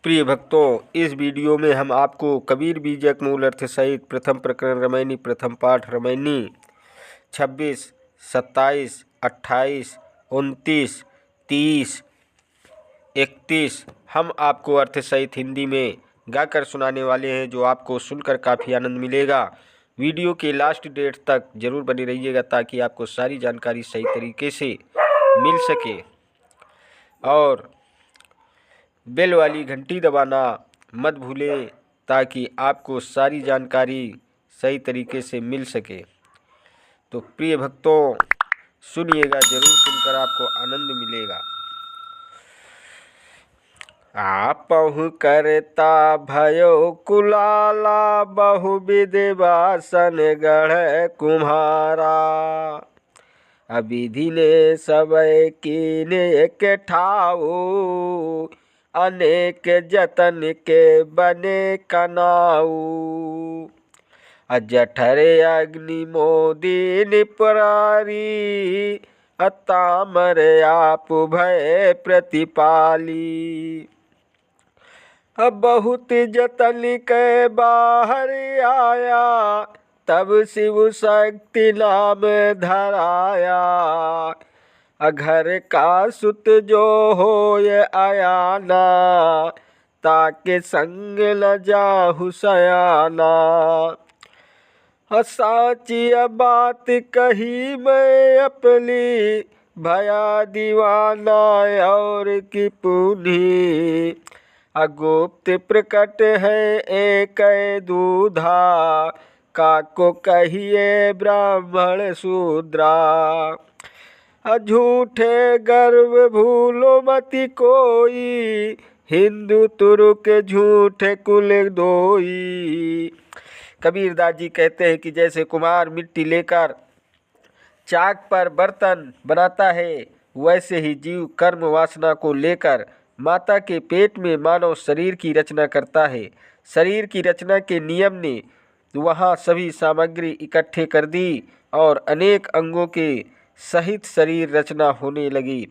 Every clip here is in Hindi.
प्रिय भक्तों, इस वीडियो में हम आपको कबीर बीजक मूल अर्थ सहित प्रथम प्रकरण रामायणी प्रथम पाठ रामायणी 26, 27, 28, 29, 30, 31 हम आपको अर्थ सहित हिंदी में गाकर सुनाने वाले हैं, जो आपको सुनकर काफ़ी आनंद मिलेगा। वीडियो के लास्ट डेट तक जरूर बने रहिएगा ताकि आपको सारी जानकारी सही तरीके से मिल सके। और बेल वाली घंटी दबाना मत भूलें ताकि आपको सारी जानकारी सही तरीके से मिल सके। तो प्रिय भक्तों, सुनिएगा जरूर, सुनकर आपको आनंद मिलेगा। आपहु करता भयो कुलाला, बहुविध वासन गढ़ कुम्हारा। अविधि ने सबय कीने एक ठाऊ, अनेक जतन के बने कनाऊ। जठर अग्नि मोदी निपरारी, तामर आप भय प्रतिपाली। बहुत जतन के बाहर आया, तब शिव शक्ति नाम धराया। घर का सुत जो होय आयाना, ताके संग न जाहु सयाना। साची बात कही मैं अपनी, भया दीवाना और की पुनी। गुप्त प्रकट है एक दूधा, काको कहिए ब्राह्मण शूद्रा। झूठे गर्व भूलो मति कोई, हिंदू तुर्क झूठे कुल दोई। कबीरदास जी कहते हैं कि जैसे कुम्हार मिट्टी लेकर चाक पर बर्तन बनाता है, वैसे ही जीव कर्म वासना को लेकर माता के पेट में मानव शरीर की रचना करता है। शरीर की रचना के नियम ने वहाँ सभी सामग्री इकट्ठे कर दी और अनेक अंगों के सहित शरीर रचना होने लगी।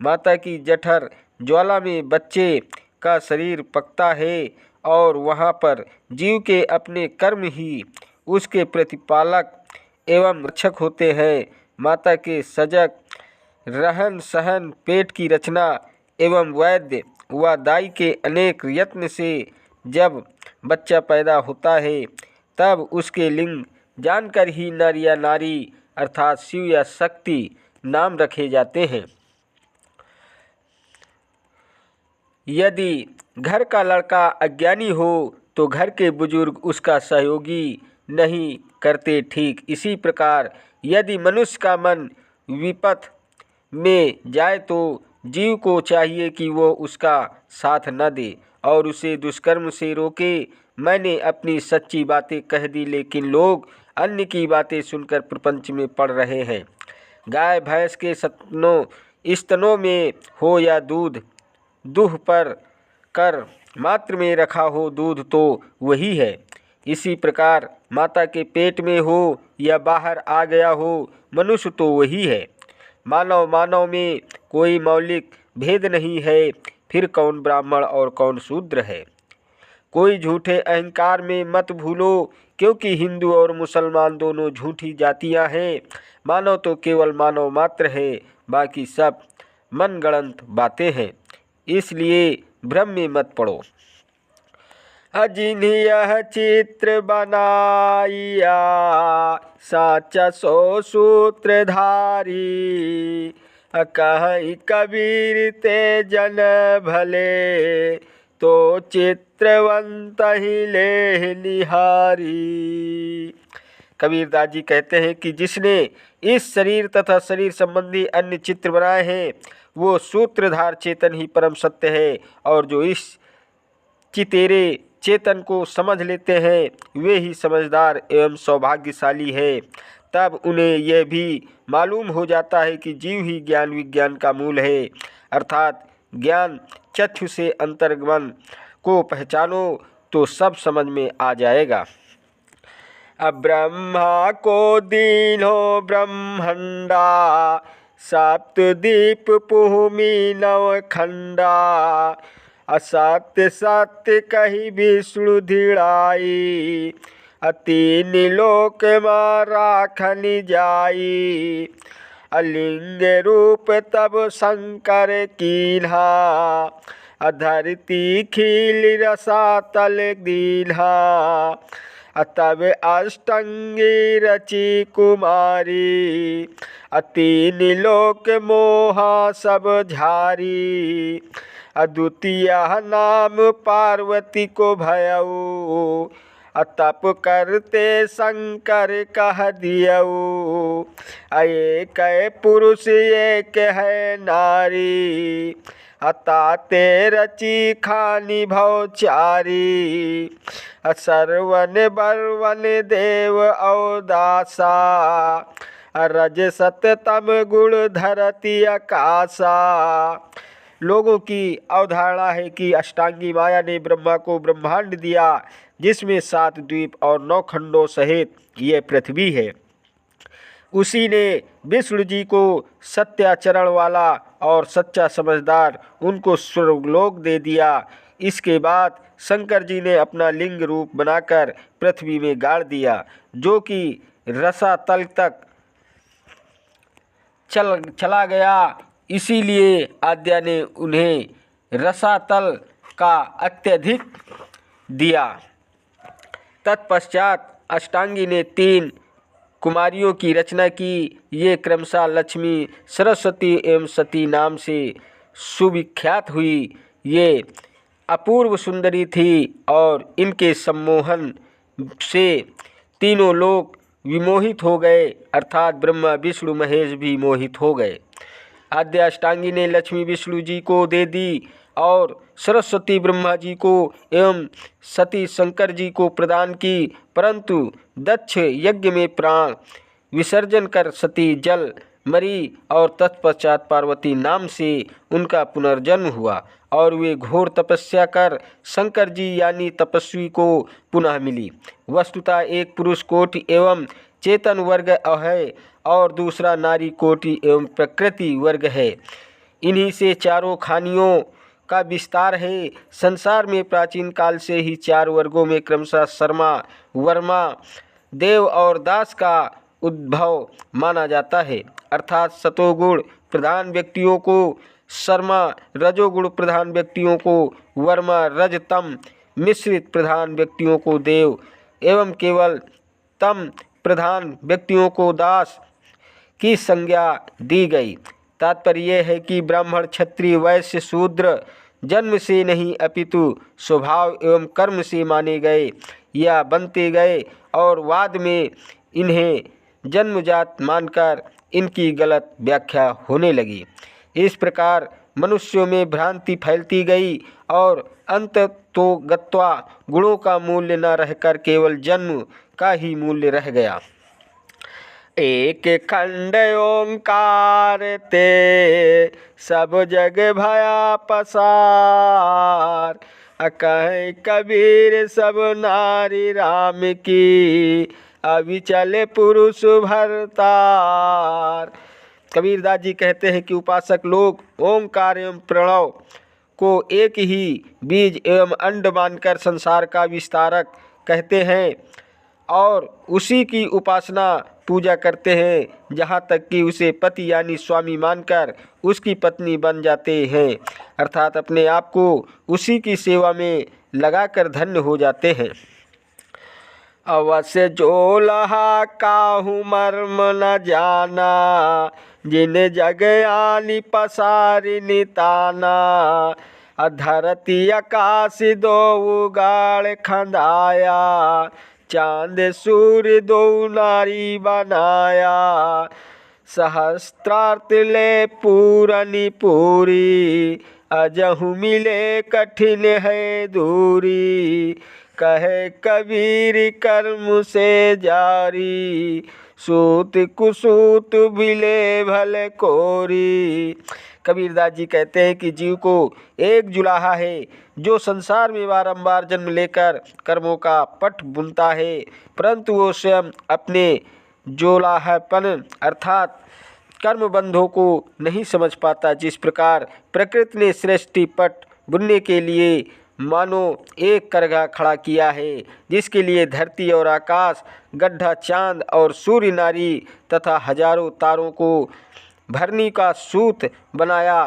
माता की जठर ज्वाला में बच्चे का शरीर पकता है और वहाँ पर जीव के अपने कर्म ही उसके प्रतिपालक एवं रक्षक होते हैं। माता के सजग रहन सहन, पेट की रचना एवं वैद्य व दाई के अनेक यत्न से जब बच्चा पैदा होता है, तब उसके लिंग जानकर ही नर या नारी अर्थात शिव या शक्ति नाम रखे जाते हैं। यदि घर का लड़का अज्ञानी हो तो घर के बुजुर्ग उसका सहयोगी नहीं करते। ठीक इसी प्रकार यदि मनुष्य का मन विपथ में जाए तो जीव को चाहिए कि वो उसका साथ न दे और उसे दुष्कर्म से रोके। मैंने अपनी सच्ची बातें कह दी, लेकिन लोग अन्य की बातें सुनकर प्रपंच में पड़ रहे हैं। गाय भैंस के स्तनों में हो या दूह पर कर मात्र में रखा हो दूध, तो वही है। इसी प्रकार माता के पेट में हो या बाहर आ गया हो मनुष्य, तो वही है। मानव में कोई मौलिक भेद नहीं है, फिर कौन ब्राह्मण और कौन शूद्र है। कोई झूठे अहंकार में मत भूलो, क्योंकि हिंदू और मुसलमान दोनों झूठी जातियां हैं। मानव तो केवल मानव मात्र है, बाकी सब मनगढ़ंत बातें हैं। इसलिए भ्रम में मत पड़ो। जिन्हें यह चित्र बनाइया, साचा सो सूत्रधारी। कहीं कबीर ते जन भले, तो चित्रवंत ही ले निहारी। कबीरदास जी कहते हैं कि जिसने इस शरीर तथा शरीर संबंधी अन्य चित्र बनाए हैं, वो सूत्रधार चेतन ही परम सत्य है। और जो इस चितेरे चेतन को समझ लेते हैं, वे ही समझदार एवं सौभाग्यशाली है। तब उन्हें यह भी मालूम हो जाता है कि जीव ही ज्ञान विज्ञान का मूल है, अर्थात ज्ञान चक्षु से अंतर्गमन को पहचानो तो सब समझ में आ जाएगा। ब्रह्मा को दीनो ब्रह्मंडा, सप्तद्वीप भूमि नवखंडा। असत्य सत्य कही विष्णु धिड़ाई, तीन लोक में राखनी जाई। अलिंग रूप तब शंकर कीन्हा, धरती खील रसातल दीन्हा। तब अष्टांगी रची कुमारी, तीन लोक मोहा सब झारी। द्वितीय नाम पार्वती को भयऊ, तप करते शंकर कह दियऊ। एक पुरुष एक है नारी, ताते रची खानी भवचारी। सर्वन बर्वन देव अवदासा, रज सत तम गुण धरती आकाशा। लोगों की अवधारणा है कि अष्टांगी माया ने ब्रह्मा को ब्रह्मांड दिया, जिसमें 7 द्वीप और 9 खंडों सहित यह पृथ्वी है। उसी ने विष्णु जी को सत्याचरण वाला और सच्चा समझदार उनको स्वर्गलोक दे दिया। इसके बाद शंकर जी ने अपना लिंग रूप बनाकर पृथ्वी में गाड़ दिया, जो कि रसातल तक चला गया। इसीलिए आद्या ने उन्हें रसातल का अत्यधिक दिया। तत्पश्चात अष्टांगी ने 3 कुमारियों की रचना की। ये क्रमशः लक्ष्मी, सरस्वती एवं सती नाम से सुविख्यात हुई। ये अपूर्व सुंदरी थी और इनके सम्मोहन से तीनों लोग विमोहित हो गए, अर्थात ब्रह्मा विष्णु महेश भी मोहित हो गए। आद्या अष्टांगी ने लक्ष्मी विष्णु जी को दे दी और सरस्वती ब्रह्मा जी को एवं सती शंकर जी को प्रदान की, परंतु दक्ष यज्ञ में प्राण विसर्जन कर सती जल मरी और तत्पश्चात पार्वती नाम से उनका पुनर्जन्म हुआ और वे घोर तपस्या कर शंकर जी यानी तपस्वी को पुनः मिली। वस्तुतः एक पुरुष कोटि एवं चेतन वर्ग है और दूसरा नारी कोटि एवं प्रकृति वर्ग है। इन्हीं से चारों खानियों का विस्तार है। संसार में प्राचीन काल से ही 4 वर्गों में क्रमशः शर्मा, वर्मा, देव और दास का उद्भव माना जाता है, अर्थात सतोगुण प्रधान व्यक्तियों को शर्मा, रजोगुण प्रधान व्यक्तियों को वर्मा, रजतम मिश्रित प्रधान व्यक्तियों को देव एवं केवल तम प्रधान व्यक्तियों को दास की संज्ञा दी गई। तात्पर्य यह है कि ब्राह्मण, क्षत्रिय, वैश्य, शूद्र जन्म से नहीं अपितु स्वभाव एवं कर्म से माने गए या बनते गए और बाद में इन्हें जन्मजात मानकर इनकी गलत व्याख्या होने लगी। इस प्रकार मनुष्यों में भ्रांति फैलती गई और अंततोगत्वा गुणों का मूल्य न रहकर केवल जन्म का ही मूल्य रह गया। एक खंड ओंकार ते सब जग भया पसार, कहे कबीर सब नारी राम की, अविचल पुरुष भरतार। कबीरदास जी कहते हैं कि उपासक लोग ओंकार एवं प्रणव को एक ही बीज एवं अंड मानकर संसार का विस्तारक कहते हैं और उसी की उपासना पूजा करते हैं, जहाँ तक कि उसे पति यानी स्वामी मानकर उसकी पत्नी बन जाते हैं, अर्थात अपने आप को उसी की सेवा में लगाकर धन्य हो जाते हैं। अवश्य जो लहा काहू मर्म न जाना, जिन जग आनी पसारी निताना, धरती आकाश दो उगाड़ खंदाया, चांद सूर्य दो नारी बनाया, सहस्त्रार्थ ले पूरनी पूरी, अजहु मिले कठिन है दूरी, कहे कबीर कर्म से जारी, सूत कुसूत बिले भले कोरी। कबीरदास जी कहते हैं कि जीव को एक जुलाहा है जो संसार में बारंबार जन्म लेकर कर्मों का पट बुनता है, परंतु वो स्वयं अपने जोलाहापन अर्थात कर्म बंधों को नहीं समझ पाता। जिस प्रकार प्रकृति ने सृष्टि पट बुनने के लिए मानो एक करघा खड़ा किया है, जिसके लिए धरती और आकाश, गड्ढा, चांद और सूर्य, नारी तथा हजारों तारों को भरनी का सूत बनाया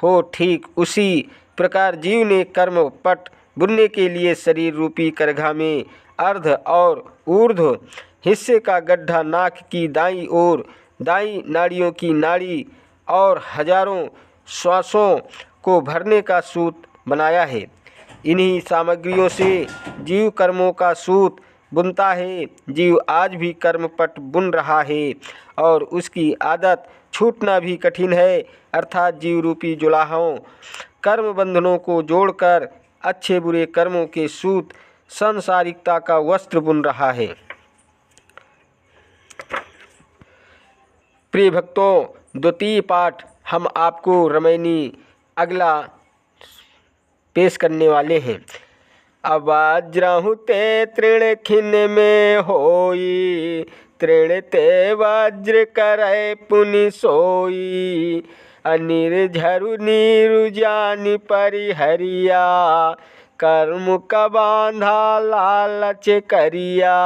हो। ठीक उसी प्रकार जीव ने कर्म पट बुनने के लिए शरीर रूपी करघा में अर्ध और ऊर्ध्व हिस्से का गड्ढा, नाक की दाईं ओर दाईं नाड़ियों की नाड़ी और हजारों श्वासों को भरने का सूत बनाया है। इन्हीं सामग्रियों से जीव कर्मों का सूत बुनता है। जीव आज भी कर्मपट बुन रहा है और उसकी आदत छूटना भी कठिन है, अर्थात जीव रूपी जुलाहों कर्म बंधनों को जोड़कर अच्छे बुरे कर्मों के सूत सांसारिकता का वस्त्र बुन रहा है। प्रिय भक्तों, द्वितीय पाठ हम आपको रमैनी अगला पेश करने वाले हैं। अवज्रहु ते तृण खिन में होई, तृण ते वज्र करे पुनि सोई। अनिर्झरु नीरु जानि परिहरिया, कर्म का बांधा लालच करिया।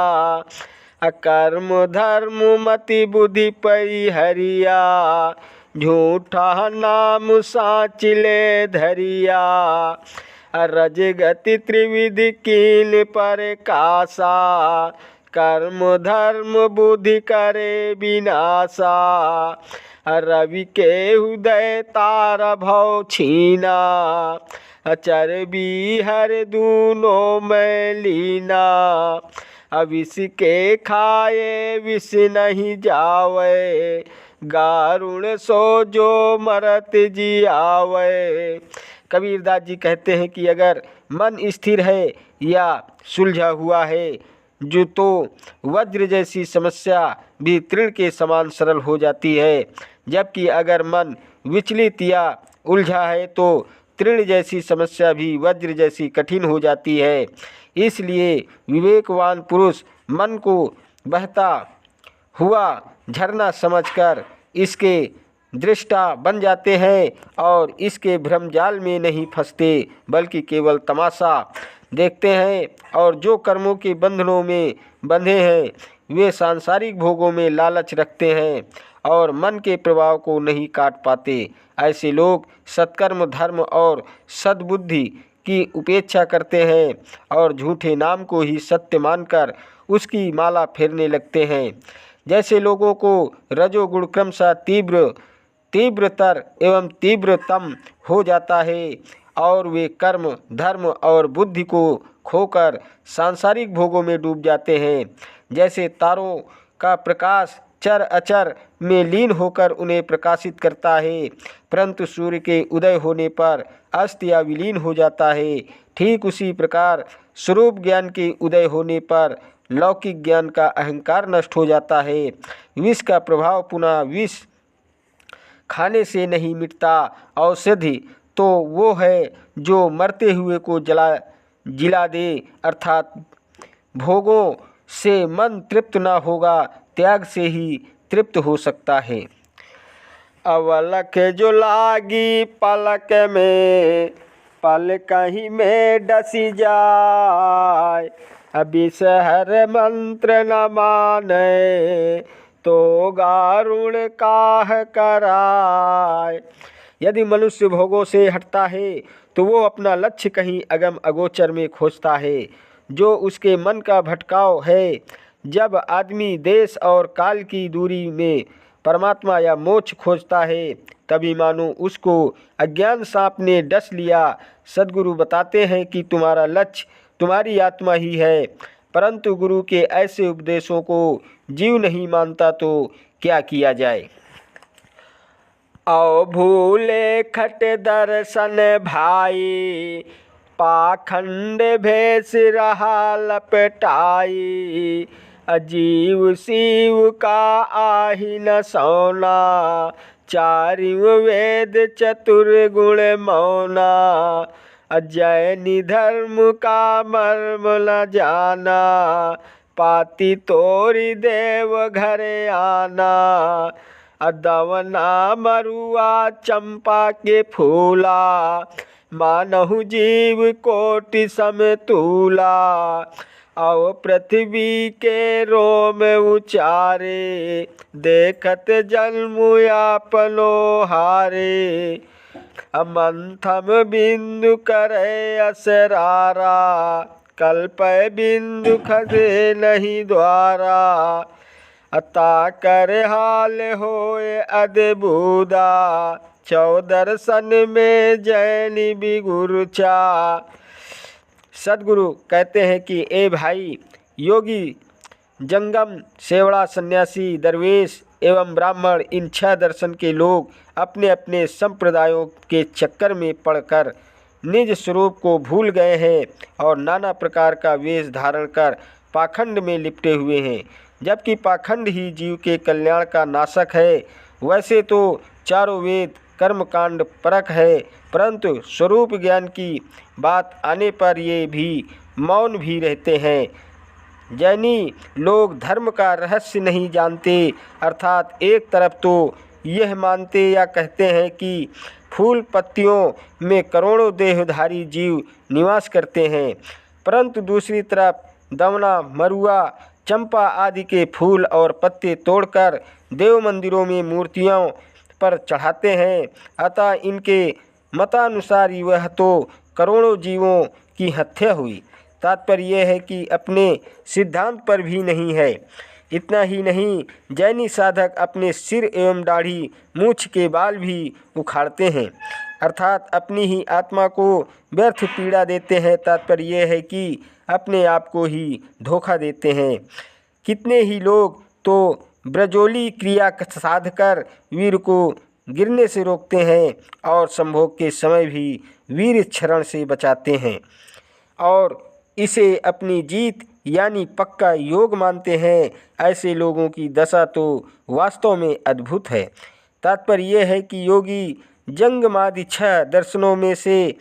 अकर्म धर्म मति बुद्धि परिहरिया, झूठा नाम साचिले धरिया। रज गति त्रिविधि कीन पर कासा, कर्म धर्म बुद्धि करे विनाशा। रवि के हृदय तार भव छीना, चरबी हर दूनों में लीना। विष के खाए विष नहीं जावे, गारुण सो जो मरत जियावे। कबीरदास जी कहते हैं कि अगर मन स्थिर है या सुलझा हुआ है जो तो वज्र जैसी समस्या भी तृण के समान सरल हो जाती है, जबकि अगर मन विचलित या उलझा है तो तृण जैसी समस्या भी वज्र जैसी कठिन हो जाती है। इसलिए विवेकवान पुरुष मन को बहता हुआ झरना समझकर इसके दृष्टा बन जाते हैं और इसके भ्रमजाल में नहीं फंसते, बल्कि केवल तमाशा देखते हैं। और जो कर्मों के बंधनों में बंधे हैं वे सांसारिक भोगों में लालच रखते हैं और मन के प्रभाव को नहीं काट पाते। ऐसे लोग सत्कर्म, धर्म और सद्बुद्धि की उपेक्षा करते हैं और झूठे नाम को ही सत्य मानकर उसकी माला फेरने लगते हैं। जैसे लोगों को रजोगुण क्रमशः तीव्रतर एवं तीव्रतम हो जाता है और वे कर्म, धर्म और बुद्धि को खोकर सांसारिक भोगों में डूब जाते हैं। जैसे तारों का प्रकाश चर अचर में लीन होकर उन्हें प्रकाशित करता है, परंतु सूर्य के उदय होने पर अस्त या विलीन हो जाता है, ठीक उसी प्रकार स्वरूप ज्ञान के उदय होने पर लौकिक ज्ञान का अहंकार नष्ट हो जाता है। विष का प्रभाव पुनः विष खाने से नहीं मिटता। औषधि तो वो है जो मरते हुए को जिला दे, अर्थात भोगों से मन तृप्त न होगा, त्याग से ही तृप्त हो सकता है। अवलख जो लागी पलक में, पल कहीं में डसी जाए। अबिसहर मंत्र न माने, तो गारुण काह कराए। यदि मनुष्य भोगों से हटता है तो वो अपना लक्ष्य कहीं अगम अगोचर में खोजता है, जो उसके मन का भटकाव है। जब आदमी देश और काल की दूरी में परमात्मा या मोक्ष खोजता है, तभी मानो उसको अज्ञान सांप ने डस लिया। सद्गुरु बताते हैं कि तुम्हारा लक्ष्य तुम्हारी आत्मा ही है, परंतु गुरु के ऐसे उपदेशों को जीव नहीं मानता तो क्या किया जाए। औ भूले खट दर्शन भाई, पाखंड भेष रहा लपटाई। अजीव शिव का आहि न सोना, चारिव वेद चतुर गुण मौना। अजैनी धर्म का मर्म न जाना, पाती तोरी देव घरे आना। अदवना मरुआ चंपा के फूला, मानहु जीव कोटि समतूला, और पृथ्वी के रोम उचारे, देखत जन्म आपनो हारे। मंथम बिंदु करे असरारा, कल्पय बिंदु खसे नहीं द्वारा। अता कर हाल होए अद्भुता, चौदर्शन में जैनी बिगुरुचा। सदगुरु कहते हैं कि ए भाई, योगी, जंगम, सेवड़ा, सन्यासी, दरवेश एवं ब्राह्मण, इन 6 दर्शन के लोग अपने अपने संप्रदायों के चक्कर में पड़कर निज स्वरूप को भूल गए हैं और नाना प्रकार का वेश धारण कर पाखंड में लिपटे हुए हैं। जबकि पाखंड ही जीव के कल्याण का नाशक है। वैसे तो चारों वेद कर्मकांड परक है, परंतु स्वरूप ज्ञान की बात आने पर ये भी मौन भी रहते हैं। जैनी लोग धर्म का रहस्य नहीं जानते, अर्थात एक तरफ तो यह मानते या कहते हैं कि फूल पत्तियों में करोड़ों देहधारी जीव निवास करते हैं, परंतु दूसरी तरफ दमना, मरुआ, चंपा आदि के फूल और पत्ते तोड़कर देव मंदिरों में मूर्तियों पर चढ़ाते हैं। अतः इनके मतानुसार वह तो करोड़ों जीवों की हत्या हुई। तात्पर्य यह है कि अपने सिद्धांत पर भी नहीं है। इतना ही नहीं, जैनी साधक अपने सिर एवं दाढ़ी, मूछ के बाल भी उखाड़ते हैं, अर्थात अपनी ही आत्मा को व्यर्थ पीड़ा देते हैं। तात्पर्य यह है कि अपने आप को ही धोखा देते हैं। कितने ही लोग तो ब्रजोली क्रिया साध कर वीर को गिरने से रोकते हैं और संभोग के समय भी वीर क्षरण से बचाते हैं और इसे अपनी जीत यानी पक्का योग मानते हैं। ऐसे लोगों की दशा तो वास्तव में अद्भुत है। तात्पर्य यह है कि योगी जंगमादि 6 दर्शनों में से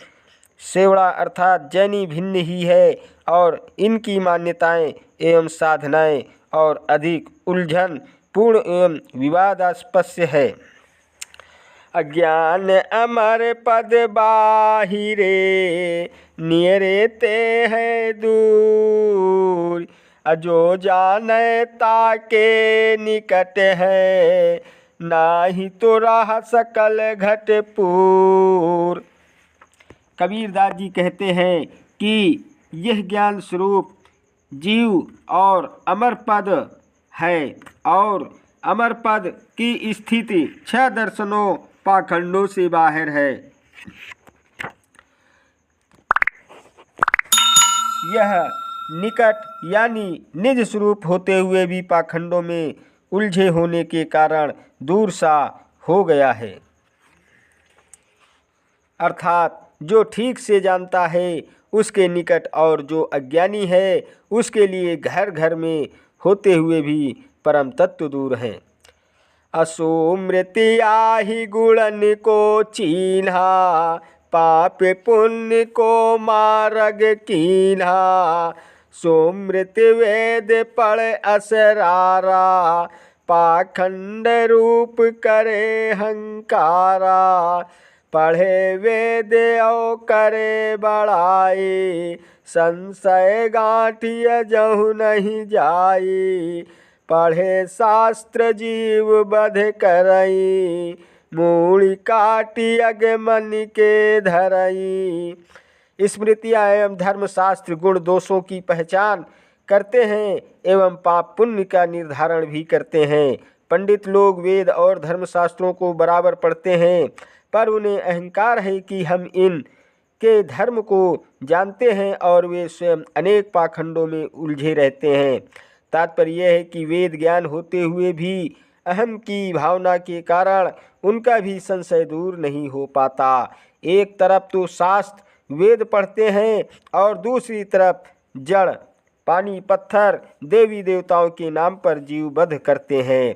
सेवड़ा अर्थात जैनी भिन्न ही है और इनकी मान्यताएं एवं साधनाएं और अधिक उलझन पूर्ण एवं विवादास्पद है। अज्ञान अमर पद बाहिरे, नियरे ते है दूर। अजो जाने ताके निकट है, नाही तो राह सकल घटपूर। कबीरदास जी कहते हैं कि यह ज्ञान स्वरूप जीव और अमर पद है और अमर पद की स्थिति 6 दर्शनों पाखंडों से बाहर है। यह निकट यानी निज स्वरूप होते हुए भी पाखंडों में उलझे होने के कारण दूर सा हो गया है। अर्थात जो ठीक से जानता है उसके निकट और जो अज्ञानी है उसके लिए घर घर में होते हुए भी परम तत्व दूर है। असुमृति आहि गुणन को चीन्हा, पाप पुण्य को मार्ग कीन्हा। सुमृत वेद पढ़ असरारा, पाखंड रूप करे हंकारा। पढ़े वेद औ करे बड़ाई, संशय गांठिय जहु नहीं जाई। पढ़े शास्त्र जीव बध करई, मूड़ी काटी अगमन के धरई। स्मृतियाँ एवं धर्मशास्त्र गुण दोषों की पहचान करते हैं एवं पाप पुण्य का निर्धारण भी करते हैं। पंडित लोग वेद और धर्मशास्त्रों को बराबर पढ़ते हैं, पर उन्हें अहंकार है कि हम इन के धर्म को जानते हैं और वे स्वयं अनेक पाखंडों में उलझे रहते हैं। तात्पर्य यह है कि वेद ज्ञान होते हुए भी अहम की भावना के कारण उनका भी संशय दूर नहीं हो पाता। एक तरफ तो शास्त्र वेद पढ़ते हैं और दूसरी तरफ जड़, पानी, पत्थर, देवी देवताओं के नाम पर जीववध करते हैं।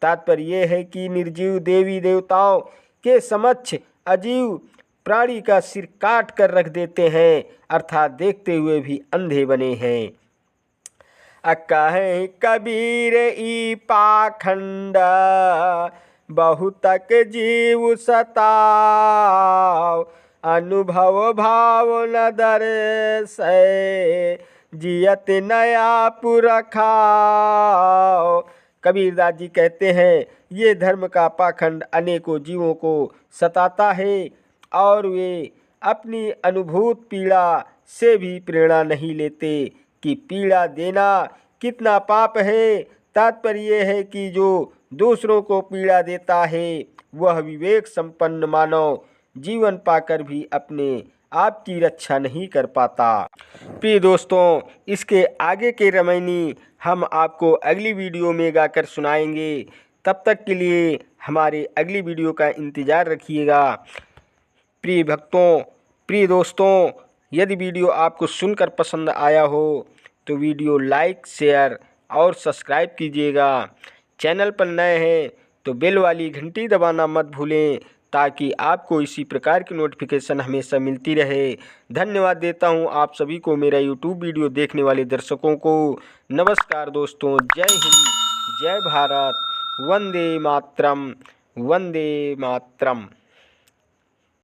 तात्पर्य यह है कि निर्जीव देवी देवताओं के समक्ष अजीव प्राणी का सिर काट कर रख देते हैं, अर्थात देखते हुए भी अंधे बने हैं। कहे कबीर ई पाखंड, बहुतक जीव सताव। अनुभव भाव न दर्शै, जियत नया पुरखाओ। कबीरदास जी कहते हैं ये धर्म का पाखंड अनेकों जीवों को सताता है और वे अपनी अनुभूत पीड़ा से भी प्रेरणा नहीं लेते कि पीड़ा देना कितना पाप है। तात्पर्य यह है कि जो दूसरों को पीड़ा देता है वह विवेक संपन्न मानव जीवन पाकर भी अपने आप की रक्षा नहीं कर पाता। प्रिय दोस्तों, इसके आगे के रामायणी हम आपको अगली वीडियो में गाकर सुनाएंगे। तब तक के लिए हमारे अगली वीडियो का इंतज़ार रखिएगा। प्रिय भक्तों, प्रिय दोस्तों, यदि वीडियो आपको सुनकर पसंद आया हो तो वीडियो लाइक, शेयर और सब्सक्राइब कीजिएगा। चैनल पर नए हैं तो बेल वाली घंटी दबाना मत भूलें ताकि आपको इसी प्रकार की नोटिफिकेशन हमेशा मिलती रहे। धन्यवाद देता हूं आप सभी को, मेरा यूट्यूब वीडियो देखने वाले दर्शकों को। नमस्कार दोस्तों, जय हिंद, जय भारत, वंदे मातरम, वंदे मातरम।